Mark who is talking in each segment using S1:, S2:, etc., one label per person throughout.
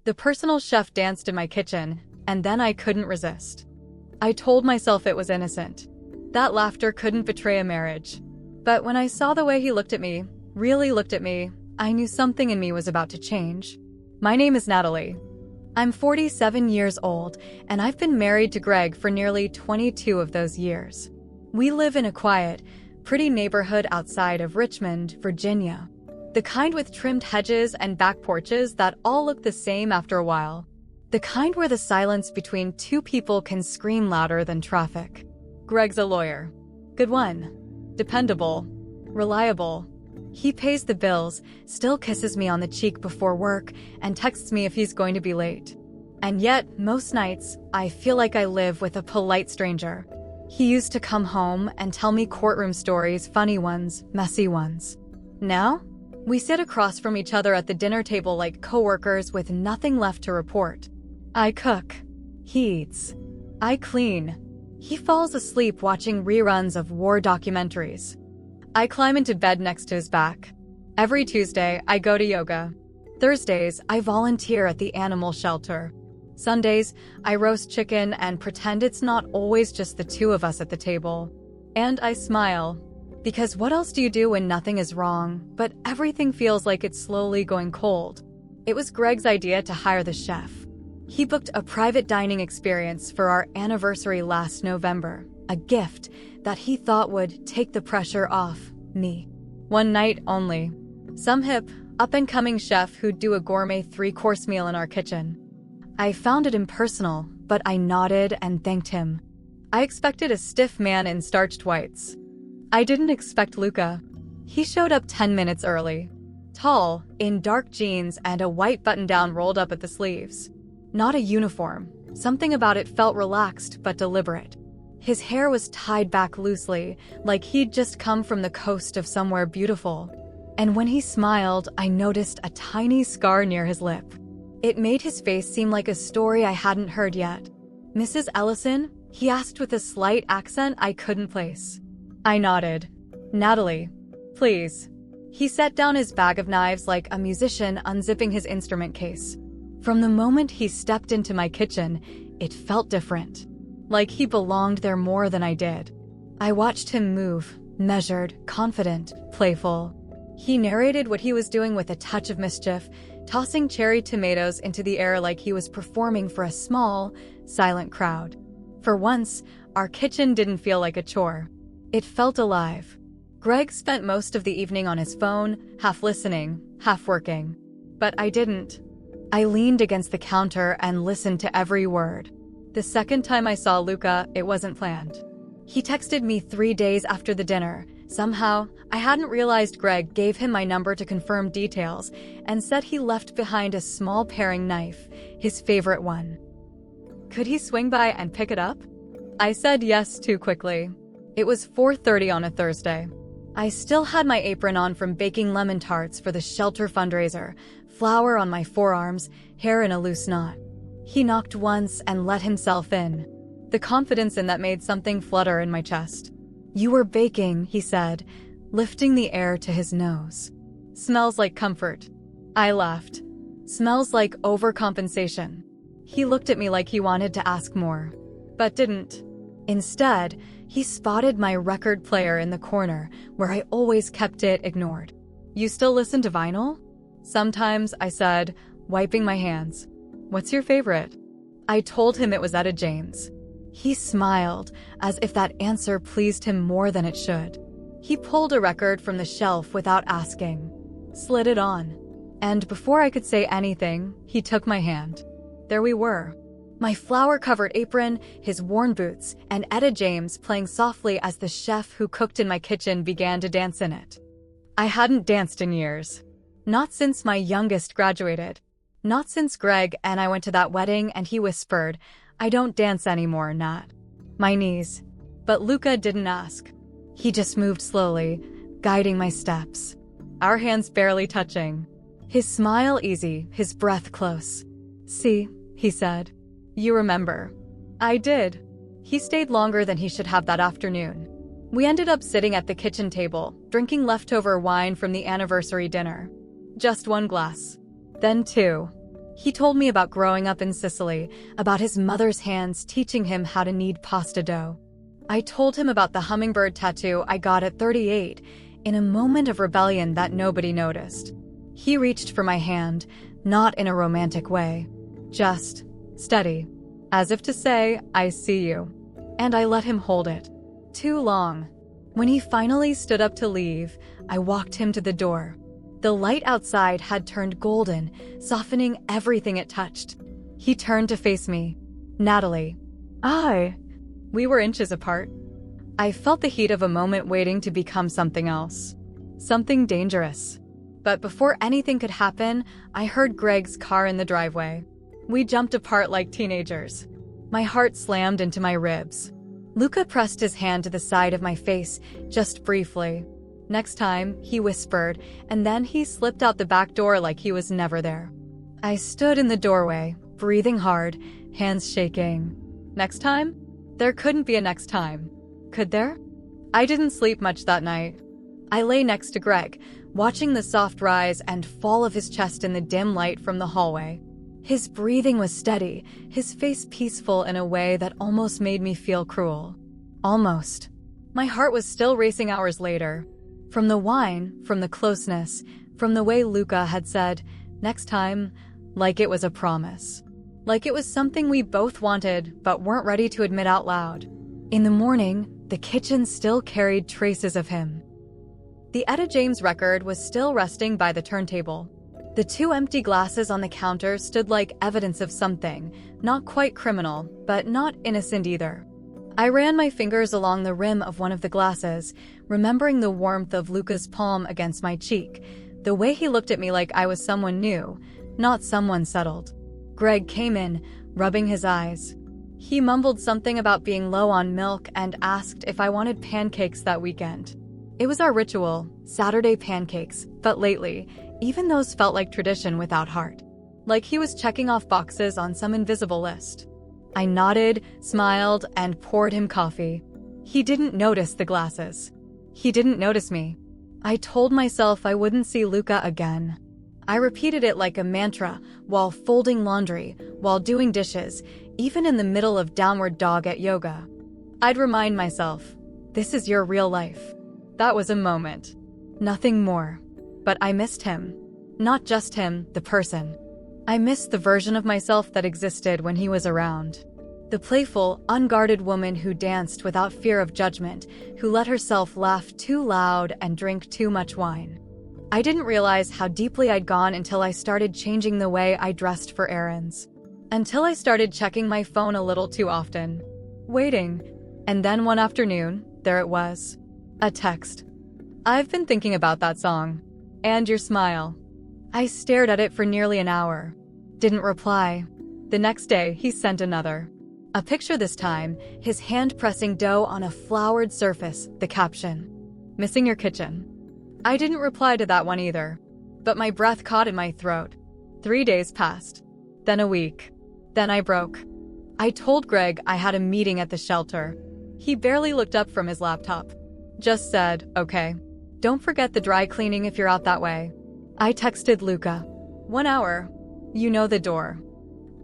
S1: The personal chef danced in my kitchen, and then I couldn't resist. I told myself it was innocent. That laughter couldn't betray a marriage. But when I saw the way he looked at me, really looked at me, I knew something in me was about to change. My name is Natalie. I'm 47 years old, and I've been married to Greg for nearly 22 of those years. We live in a quiet, pretty neighborhood outside of Richmond, Virginia. The kind with trimmed hedges and back porches that all look the same after a while. The kind where the silence between two people can scream louder than traffic. Greg's a lawyer. Good one. Dependable. Reliable. He pays the bills, still kisses me on the cheek before work, and texts me if he's going to be late. And yet, most nights, I feel like I live with a polite stranger. He used to come home and tell me courtroom stories, funny ones, messy ones. Now, we sit across from each other at the dinner table like coworkers with nothing left to report. I cook. He eats. I clean. He falls asleep watching reruns of war documentaries. I climb into bed next to his back. Every Tuesday, I go to yoga. Thursdays, I volunteer at the animal shelter. Sundays, I roast chicken and pretend it's not always just the two of us at the table. And I smile. Because what else do you do when nothing is wrong, but everything feels like it's slowly going cold? It was Greg's idea to hire the chef. He booked a private dining experience for our anniversary last November, a gift that he thought would take the pressure off me. One night only. Some hip, up-and-coming chef who'd do a gourmet 3-course meal in our kitchen. I found it impersonal, but I nodded and thanked him. I expected a stiff man in starched whites. I didn't expect Luca. He showed up 10 minutes early. Tall, in dark jeans and a white button-down rolled up at the sleeves. Not a uniform. Something about it felt relaxed but deliberate. His hair was tied back loosely, like he'd just come from the coast of somewhere beautiful. And when he smiled, I noticed a tiny scar near his lip. It made his face seem like a story I hadn't heard yet. "Mrs. Ellison?" he asked with a slight accent I couldn't place. I nodded. "Natalie, please." He set down his bag of knives like a musician unzipping his instrument case. From the moment he stepped into my kitchen, it felt different. Like he belonged there more than I did. I watched him move, measured, confident, playful. He narrated what he was doing with a touch of mischief, tossing cherry tomatoes into the air like he was performing for a small, silent crowd. For once, our kitchen didn't feel like a chore. It felt alive. Greg spent most of the evening on his phone, half listening, half working. But I didn't. I leaned against the counter and listened to every word. The second time I saw Luca, it wasn't planned. He texted me 3 days after the dinner. Somehow, I hadn't realized Greg gave him my number to confirm details and said he left behind a small paring knife, his favorite one. Could he swing by and pick it up? I said yes too quickly. It was 4:30 on a Thursday. I still had my apron on from baking lemon tarts for the shelter fundraiser, flour on my forearms, hair in a loose knot. He knocked once and let himself in. The confidence in that made something flutter in my chest. "You were baking," he said, lifting the air to his nose. "Smells like comfort." I laughed. "Smells like overcompensation." He looked at me like he wanted to ask more, but didn't. Instead, he spotted my record player in the corner, where I always kept it ignored. "You still listen to vinyl?" "Sometimes," I said, wiping my hands. "What's your favorite?" I told him it was Etta James. He smiled, as if that answer pleased him more than it should. He pulled a record from the shelf without asking, slid it on, and before I could say anything, he took my hand. There we were. My flour-covered apron, his worn boots, and Etta James playing softly as the chef who cooked in my kitchen began to dance in it. I hadn't danced in years. Not since my youngest graduated. Not since Greg and I went to that wedding and he whispered, "I don't dance anymore, Nat." My knees. But Luca didn't ask. He just moved slowly, guiding my steps. Our hands barely touching. His smile easy, his breath close. "See," he said. "You remember." I did. He stayed longer than he should have that afternoon. We ended up sitting at the kitchen table, drinking leftover wine from the anniversary dinner. Just one glass. Then two. He told me about growing up in Sicily, about his mother's hands teaching him how to knead pasta dough. I told him about the hummingbird tattoo I got at 38, in a moment of rebellion that nobody noticed. He reached for my hand, not in a romantic way. Just steady, as if to say, I see you. And I let him hold it. Too long. When he finally stood up to leave, I walked him to the door. The light outside had turned golden, softening everything it touched. He turned to face me. Natalie. We were inches apart. I felt the heat of a moment waiting to become something else. Something dangerous. But before anything could happen, I heard Greg's car in the driveway. We jumped apart like teenagers. My heart slammed into my ribs. Luca pressed his hand to the side of my face, just briefly. Next time, he whispered, and then he slipped out the back door like he was never there. I stood in the doorway, breathing hard, hands shaking. Next time? There couldn't be a next time. Could there? I didn't sleep much that night. I lay next to Greg, watching the soft rise and fall of his chest in the dim light from the hallway. His breathing was steady, his face peaceful in a way that almost made me feel cruel. Almost. My heart was still racing hours later. From the wine, from the closeness, from the way Luca had said, next time, like it was a promise. Like it was something we both wanted but weren't ready to admit out loud. In the morning, the kitchen still carried traces of him. The Etta James record was still resting by the turntable. The 2 empty glasses on the counter stood like evidence of something, not quite criminal, but not innocent either. I ran my fingers along the rim of one of the glasses, remembering the warmth of Luca's palm against my cheek, the way he looked at me like I was someone new, not someone settled. Greg came in, rubbing his eyes. He mumbled something about being low on milk and asked if I wanted pancakes that weekend. It was our ritual, Saturday pancakes, but lately, even those felt like tradition without heart. Like he was checking off boxes on some invisible list. I nodded, smiled, and poured him coffee. He didn't notice the glasses. He didn't notice me. I told myself I wouldn't see Luca again. I repeated it like a mantra, while folding laundry, while doing dishes, even in the middle of downward dog at yoga. I'd remind myself, this is your real life. That was a moment. Nothing more. But I missed him. Not just him, the person. I missed the version of myself that existed when he was around. The playful, unguarded woman who danced without fear of judgment, who let herself laugh too loud and drink too much wine. I didn't realize how deeply I'd gone until I started changing the way I dressed for errands. Until I started checking my phone a little too often. Waiting. And then one afternoon, there it was. A text. I've been thinking about that song. And your smile. I stared at it for nearly an hour. Didn't reply. The next day, he sent another. A picture this time, his hand pressing dough on a floured surface, the caption. Missing your kitchen. I didn't reply to that one either. But my breath caught in my throat. 3 days passed. Then a week. Then I broke. I told Greg I had a meeting at the shelter. He barely looked up from his laptop. Just said, okay. Don't forget the dry cleaning if you're out that way. I texted Luca. 1 hour. You know the door.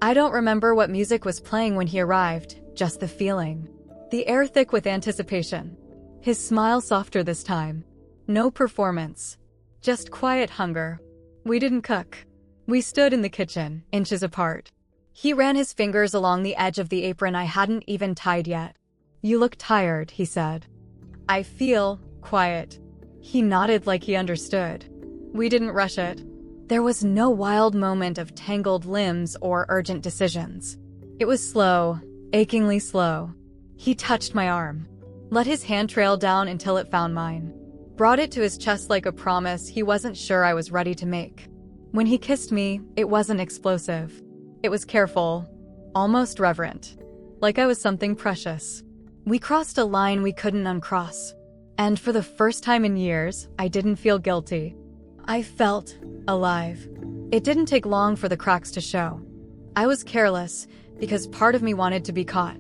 S1: I don't remember what music was playing when he arrived, just the feeling. The air thick with anticipation. His smile softer this time. No performance. Just quiet hunger. We didn't cook. We stood in the kitchen, inches apart. He ran his fingers along the edge of the apron I hadn't even tied yet. You look tired, he said. I feel quiet. He nodded like he understood. We didn't rush it. There was no wild moment of tangled limbs or urgent decisions. It was slow, achingly slow. He touched my arm. Let his hand trail down until it found mine. Brought it to his chest like a promise he wasn't sure I was ready to make. When he kissed me, it wasn't explosive. It was careful, almost reverent. Like I was something precious. We crossed a line we couldn't uncross. And for the first time in years, I didn't feel guilty. I felt alive. It didn't take long for the cracks to show. I was careless because part of me wanted to be caught.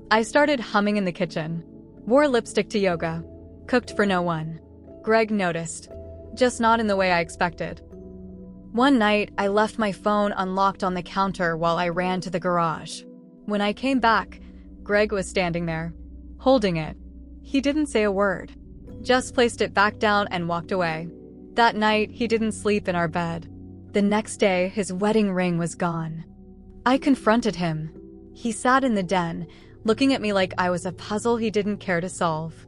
S1: I started humming in the kitchen. Wore lipstick to yoga. Cooked for no one. Greg noticed. Just not in the way I expected. One night, I left my phone unlocked on the counter while I ran to the garage. When I came back, Greg was standing there, holding it. He didn't say a word, just placed it back down and walked away. That night, he didn't sleep in our bed. The next day, his wedding ring was gone. I confronted him. He sat in the den, looking at me like I was a puzzle he didn't care to solve.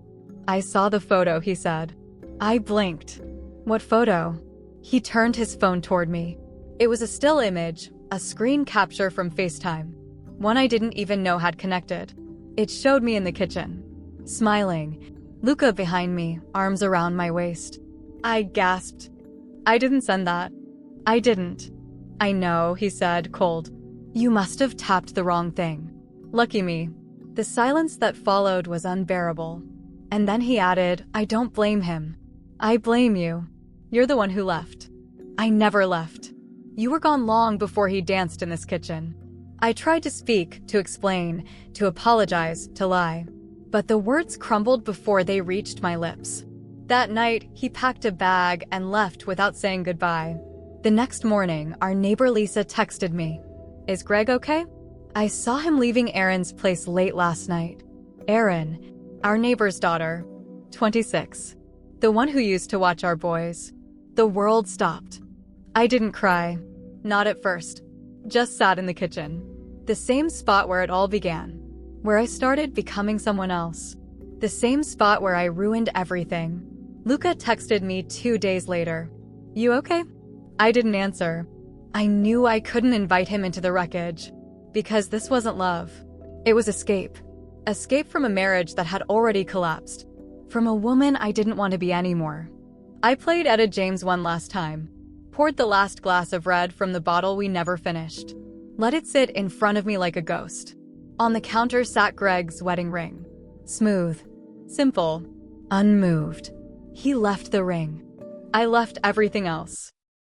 S1: "I saw the photo," he said. I blinked. "What photo?" He turned his phone toward me. It was a still image, a screen capture from FaceTime. One I didn't even know had connected. It showed me in the kitchen, smiling, Luca behind me, arms around my waist. I gasped. "I didn't send that." "I didn't." "I know," he said, cold. "You must have tapped the wrong thing." Lucky me. The silence that followed was unbearable. And then he added, "I don't blame him. I blame you. You're the one who left." "I never left. You were gone long before he danced in this kitchen." I tried to speak, to explain, to apologize, to lie. But the words crumbled before they reached my lips. That night, he packed a bag and left without saying goodbye. The next morning, our neighbor Lisa texted me, "Is Greg okay? I saw him leaving Erin's place late last night." Erin, our neighbor's daughter, 26. The one who used to watch our boys. The world stopped. I didn't cry. Not at first. Just sat in the kitchen. The same spot where it all began. Where I started becoming someone else. The same spot where I ruined everything. Luca texted me 2 days later. "You okay?" I didn't answer. I knew I couldn't invite him into the wreckage. Because this wasn't love. It was escape. Escape from a marriage that had already collapsed. From a woman I didn't want to be anymore. I played Etta James one last time. Poured the last glass of red from the bottle we never finished. Let it sit in front of me like a ghost. On the counter sat Greg's wedding ring. Smooth. Simple. Unmoved. He left the ring. I left everything else.